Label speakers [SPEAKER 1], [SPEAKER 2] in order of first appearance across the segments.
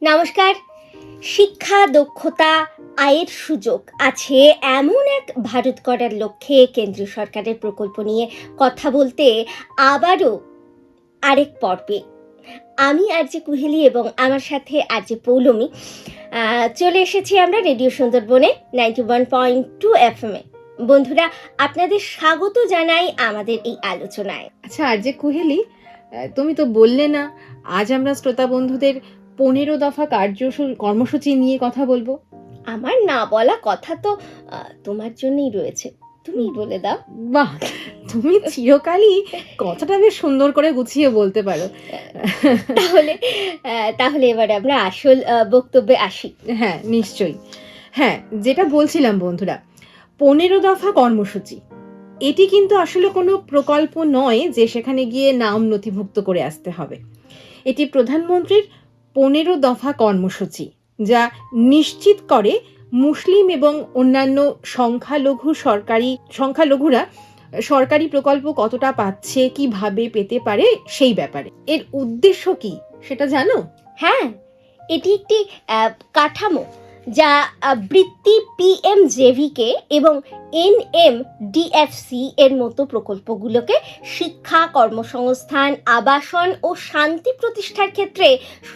[SPEAKER 1] নমস্কার। শিক্ষা, দক্ষতা, আয়ের সুযোগ আছে এমন এক ভারত গড়ার লক্ষ্যে কেন্দ্রীয় সরকারের প্রকল্প নিয়ে কথা বলতে আবারও আরেক পর্বে আমি আরজে কুহেলি এবং আমার সাথে আরজে পৌলমী চলে এসেছি আমরা রেডিও সুন্দরবনে 91.2 FM এ। বন্ধুরা, আপনাদের স্বাগত জানাই আমাদের এই আলোচনায়।
[SPEAKER 2] আচ্ছা আরজে কুহেলি, তুমি তো বললে না আজ আমরা শ্রোতা বন্ধুদের 15 দফা কর্মসূচি নিয়ে কথা বলবো।
[SPEAKER 1] আমার না বলা কথা তো তোমার জন্যই রয়েছে, তুমি বলে দাও।
[SPEAKER 2] বাহ, তুমি চিরকালই কথাটা বেশ সুন্দর করে গুছিয়ে বলতে পারো।
[SPEAKER 1] তাহলে এবারে আমরা আসল বক্তব্যে আসি।
[SPEAKER 2] হ্যাঁ, নিশ্চয়ই। হ্যাঁ, যেটা বলছিলাম বন্ধুরা, 15 দফা কর্মসূচি এটি কিন্তু আসলে কোনো প্রকল্প নয় যে সেখানে গিয়ে নাম নথিভুক্ত করে আসতে হবে। এটি প্রধানমন্ত্রীর 15 দফা কর্মসূচি, যা নিশ্চিত করে মুসলিম এবং অন্যান্য সংখ্যালঘুরা সরকারি প্রকল্প কতটা পাচ্ছে, কিভাবে পেতে পারে সেই ব্যাপারে। এর উদ্দেশ্য কি সেটা জানো?
[SPEAKER 1] হ্যাঁ, এটি একটি কাঠামো যা বৃত্তি PMJVকে এবং NMDFC এর মতো প্রকল্পগুলোকে শিক্ষা, কর্মসংস্থান, আবাসন ও শান্তি প্রতিষ্ঠার ক্ষেত্রে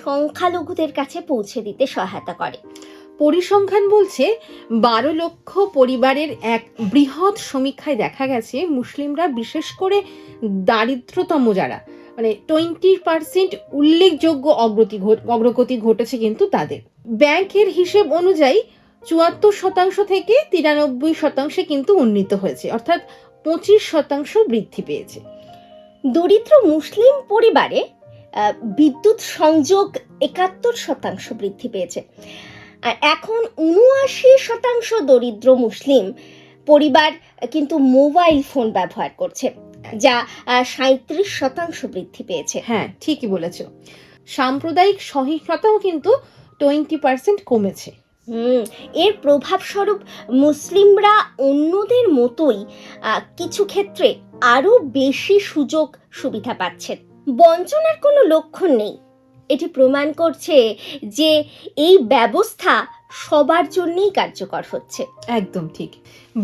[SPEAKER 1] সংখ্যালঘুদের কাছে পৌঁছে দিতে সহায়তা করে।
[SPEAKER 2] পরিসংখ্যান বলছে 12 লক্ষ পরিবারের এক বৃহৎ সমীক্ষায় দেখা গেছে মুসলিমরা, বিশেষ করে দারিদ্রতম যারা, মানে 20% উল্লেখযোগ্য অগ্রগতি ঘটেছে কিন্তু তাদের। ব্যাংকের হিসেব অনুযায়ী 74% থেকে 93% কিন্তু উন্নীত হয়েছে, অর্থাৎ 25% বৃদ্ধি পেয়েছে।
[SPEAKER 1] দরিদ্র মুসলিম পরিবারে বিদ্যুৎ সংযোগ 71% বৃদ্ধি পেয়েছে। আর এখন 79% দরিদ্র মুসলিম পরিবার কিন্তু মোবাইল ফোন ব্যবহার করছে, যা 37% বৃদ্ধি পেয়েছে।
[SPEAKER 2] হ্যাঁ, ঠিকই বলেছ। সাম্প্রদায়িক সহিংসতাও কিন্তু 20% কমেছে।
[SPEAKER 1] এর প্রভাবস্বরূপ মুসলিমরা অন্যদের মতোই কিছু ক্ষেত্রে আরো বেশি সুযোগ সুবিধা পাচ্ছেন। বঞ্চনার কোনো লক্ষণ নেই। এটি প্রমাণ করছে যে এই ব্যবস্থা সবার জন্যই কার্যকর হচ্ছে।
[SPEAKER 2] একদম ঠিক।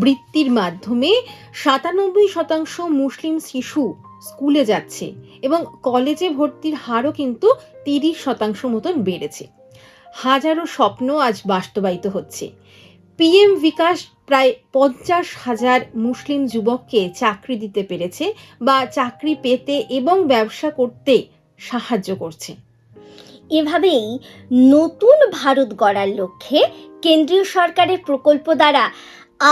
[SPEAKER 2] বৃত্তির মাধ্যমে 97% মুসলিম শিশু স্কুলে যাচ্ছে এবং কলেজে ভর্তির হারও কিন্তু 30% মতন বেড়েছে। হাজারো স্বপ্ন আজ বাস্তবায়িত হচ্ছে। PM বিকাশ প্রায় 50,000 মুসলিম যুবককে চাকরি দিতে পেরেছে বা চাকরি পেতে এবং ব্যবসা করতে সাহায্য করছে।
[SPEAKER 1] এভাবেই নতুন ভারত গড়ার লক্ষ্যে কেন্দ্রীয় সরকারের প্রকল্প দ্বারা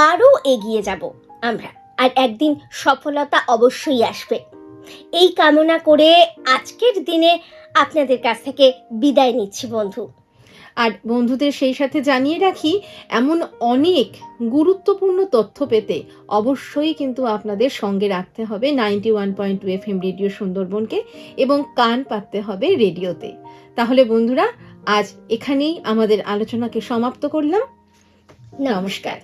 [SPEAKER 1] আরও এগিয়ে যাব আমরা, আর একদিন সফলতা অবশ্যই আসবে। এই কামনা করে আজকের দিনে আপনাদের কাছ থেকে বিদায় নিচ্ছি বন্ধু।
[SPEAKER 2] আর বন্ধুদের সেই সাথে জানিয়ে রাখি, এমন অনেক গুরুত্বপূর্ণ তথ্য পেতে অবশ্যই কিন্তু আপনাদের সঙ্গে রাখতে হবে 91.2 FM রেডিও সুন্দরবনকে এবং কান পাততে হবে রেডিওতে। তাহলে বন্ধুরা, আজ এখানেই আমাদের আলোচনাকে সমাপ্ত করলাম।
[SPEAKER 1] নমস্কার।